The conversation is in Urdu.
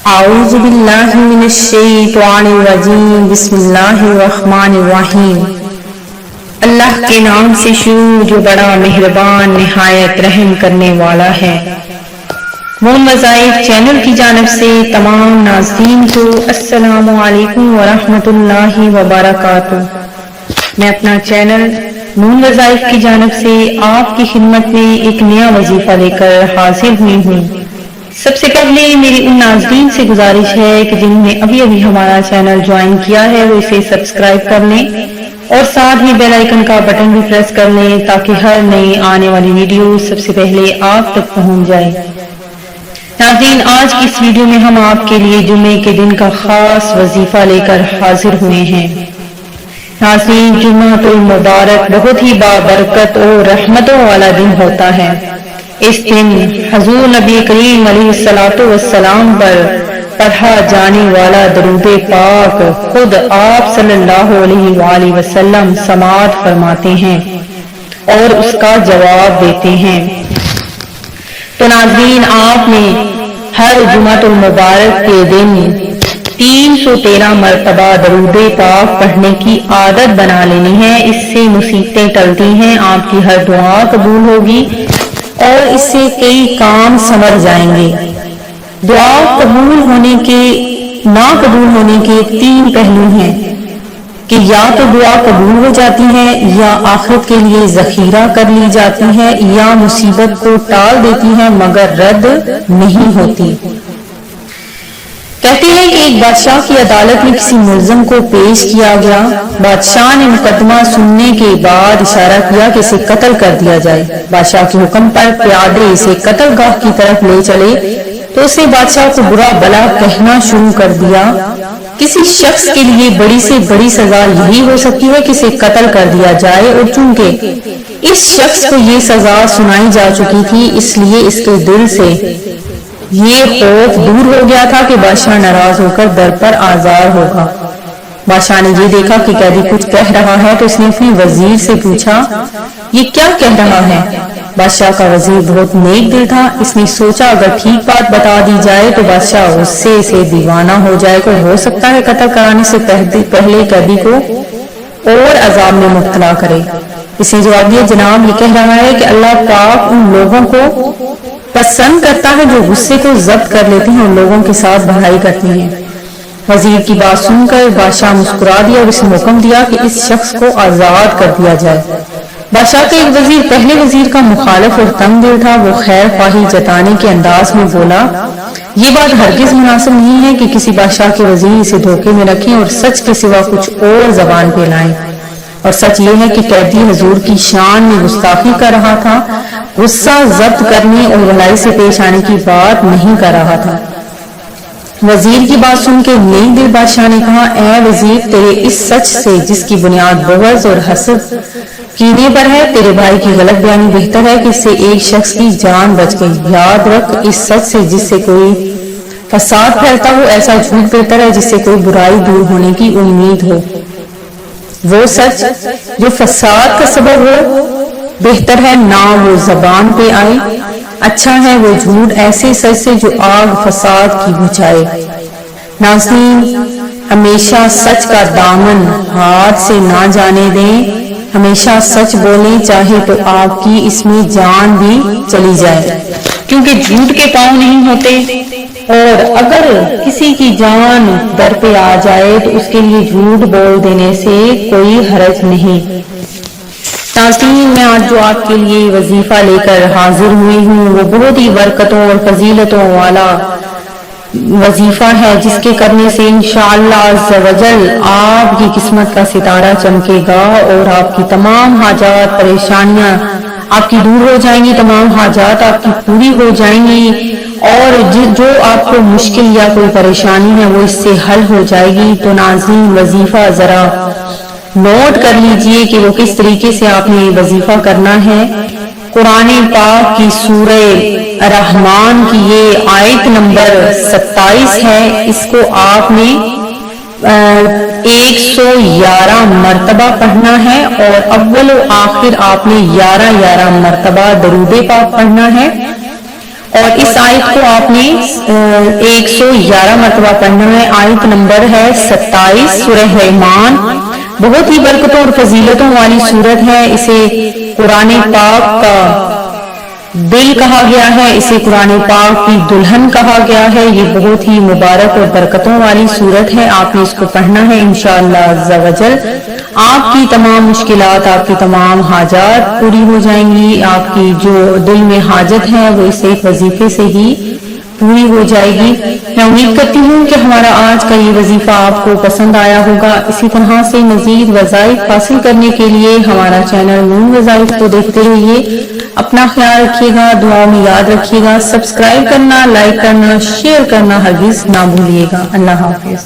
اعوذ باللہ من الشیطان الرجیم بسم اللہ الرحمن الرحیم۔ اللہ کے نام سے شروع جو بڑا مہربان نہایت رحم کرنے والا ہے۔ مون وظائف چینل کی جانب سے تمام ناظرین کو السلام علیکم ورحمۃ اللہ وبرکاتہ۔ میں اپنا چینل مون وظائف کی جانب سے آپ کی خدمت میں ایک نیا وظیفہ لے کر حاضر ہوئی ہوں۔ سب سے پہلے میری ان ناظرین سے گزارش ہے کہ جنہوں نے ابھی ہمارا چینل جوائن کیا ہے وہ اسے سبسکرائب کر لیں اور ساتھ ہی بیل آئیکن کا بٹن بھی پریس کر لیں تاکہ ہر نئی آنے والی ویڈیو سب سے پہلے آپ تک پہنچ جائے۔ ناظرین، آج کی اس ویڈیو میں ہم آپ کے لیے جمعے کے دن کا خاص وظیفہ لے کر حاضر ہوئے ہیں۔ ناظرین، جمعہ المبارک بہت ہی بابرکت اور رحمتوں والا دن ہوتا ہے۔ اس دن حضور نبی کریم علیہ السلام پر پڑھا جانے والا درود پاک خود آپ صلی اللہ علیہ وآلہ وسلم سماعت فرماتے ہیں اور اس کا جواب دیتے ہیں۔ تو ناظرین، آپ نے ہر جمعہ المبارک کے دن 313 مرتبہ درود پاک پڑھنے کی عادت بنا لینی ہے۔ اس سے مصیبتیں ٹلتی ہیں، آپ کی ہر دعا قبول ہوگی اور اس سے کئی کام سنور جائیں گے۔ دعا قبول ہونے کے نہ قبول ہونے کے 3 پہلو ہیں کہ یا تو دعا قبول ہو جاتی ہے، یا آخرت کے لیے ذخیرہ کر لی جاتی ہے، یا مصیبت کو ٹال دیتی ہے مگر رد نہیں ہوتی۔ کہتے ہیں کہ ایک بادشاہ کی عدالت میں کسی ملزم کو پیش کیا گیا۔ بادشاہ نے مقدمہ سننے کے بعد اشارہ کیا کہ اسے قتل کر دیا جائے۔ بادشاہ کے حکم پر پیادے اسے قتل گاہ کی طرف لے چلے تو اس نے بادشاہ کو برا بلا کہنا شروع کر دیا۔ کسی شخص کے لیے بڑی سے بڑی سزا یہی ہو سکتی ہے کہ اسے قتل کر دیا جائے، اور چونکہ اس شخص کو یہ سزا سنائی جا چکی تھی اس لیے اس کے دل سے یہ خوف دور ہو گیا تھا کہ بادشاہ ناراض ہو کر در پر آزار ہوگا۔ بادشاہ نے یہ دیکھا کہ قیدی کچھ کہہ رہا ہے تو اس نے اپنے وزیر سے پوچھا، یہ کیا کہہ رہا ہے؟ بادشاہ کا وزیر بہت نیک دل تھا، اس نے سوچا اگر ٹھیک بات بتا دی جائے تو بادشاہ غصے سے دیوانہ ہو جائے گا، ہو سکتا ہے قتل کرانے سے پہلے قیدی کو اور عذاب میں مبتلا کرے۔ اس نے جواب دیا، جناب یہ کہہ رہا ہے کہ اللہ پاک ان لوگوں کو پسند کرتا ہے جو غصے کو ضبط کر لیتے ہیں اور لوگوں کے ساتھ بھلائی کرتے ہیں۔ وزیر کی بات سن کر بادشاہ مسکرا دیا اور اس نے حکم دیا کہ اس شخص کو آزاد کر دیا جائے۔ بادشاہ کا ایک وزیر پہلے وزیر کا مخالف اور تنگ دل تھا، وہ خیر خواہی جتانے کے انداز میں بولا، یہ بات ہرگز مناسب نہیں ہے کہ کسی بادشاہ کے وزیر اسے دھوکے میں رکھیں اور سچ کے سوا کچھ اور زبان پہ لائیں۔ اور سچ یہ ہے کہ قیدی حضور کی شان میں گستاخی کر رہا تھا، غصہ ضبط کرنے اور بھلائی سے پیش آنے کی بات نہیں کر رہا تھا۔ وزیر کی بات سن کے نیک دل بادشاہ نے کہا، اے وزیر، تیرے اس سچ سے جس کی بنیاد بغض اور حسد کینے پر ہے، تیرے بھائی کی غلط بیانی بہتر ہے کہ اس سے ایک شخص کی جان بچ گئی۔ یاد رکھ، اس سچ سے جس سے کوئی فساد پھیلتا ہو ایسا جھوٹ بہتر ہے جس سے کوئی برائی دور ہونے کی امید ہو۔ وہ سچ جو فساد کا سبب ہو بہتر ہے نہ وہ زبان پہ آئے، اچھا ہے وہ جھوٹ ایسے سچ سے جو آگ فساد کی بجھائے۔ ناظرین، ہمیشہ سچ کا دامن ہاتھ سے نہ جانے دیں، ہمیشہ سچ بولیں چاہے تو آپ کی اس میں جان بھی چلی جائے، کیونکہ جھوٹ کے پاؤں نہیں ہوتے، اور اگر کسی کی جان در پہ آ جائے تو اس کے لیے جھوٹ بول دینے سے کوئی حرج نہیں۔ ناظرین، میں آج جو آپ کے لیے وظیفہ لے کر حاضر ہوئی ہوں وہ بہت ہی برکتوں اور فضیلتوں والا وظیفہ ہے، جس کے کرنے سے انشاءاللہ عز و جل آپ کی قسمت کا ستارہ چمکے گا اور آپ کی تمام حاجات پریشانیاں آپ کی دور ہو جائیں گی، تمام حاجات آپ کی پوری ہو جائیں گی، اور جو آپ کو مشکل یا کوئی پریشانی ہے وہ اس سے حل ہو جائے گی۔ تو ناظرین، وظیفہ ذرا نوٹ کر لیجئے کہ وہ کس طریقے سے آپ نے وظیفہ کرنا ہے۔ قرآن پاک کی سورہ رحمان کی یہ آیت نمبر 27 ہے، اس کو آپ نے 111 مرتبہ پڑھنا ہے، اور اول و آخر آپ نے 11 مرتبہ درود پاک پڑھنا ہے، اور اس آیت کو آپ نے 111 مرتبہ پڑھنا ہے. آیت نمبر ہے 27 سورہ رحمان. بہت ہی برکتوں اور فضیلتوں والی سورت ہے. اسے قرآن پاک کا دل کہا گیا ہے, اسے قرآن پاک کی دلہن کہا گیا ہے. یہ بہت ہی مبارک اور برکتوں والی سورت ہے. آپ نے اس کو پڑھنا ہے انشاءاللہ عز و جل. آپ کی تمام مشکلات, آپ کی تمام حاجات پوری ہو جائیں گی. آپ کی جو دل میں حاجت ہے وہ اس ایک وظیفے سے ہی پوری ہو جائے گی. میں امید کرتی ہوں کہ ہمارا آج کا یہ وظیفہ آپ کو پسند آیا ہوگا. اسی طرح سے مزید وظائف حاصل کرنے کے لیے ہمارا چینل نون وظائف کو دیکھتے رہیے. اپنا خیال رکھیے گا, دعا میں یاد رکھیے گا. سبسکرائب کرنا, لائک کرنا, شیئر کرنا ہرگز نہ بھولیے گا. اللہ حافظ.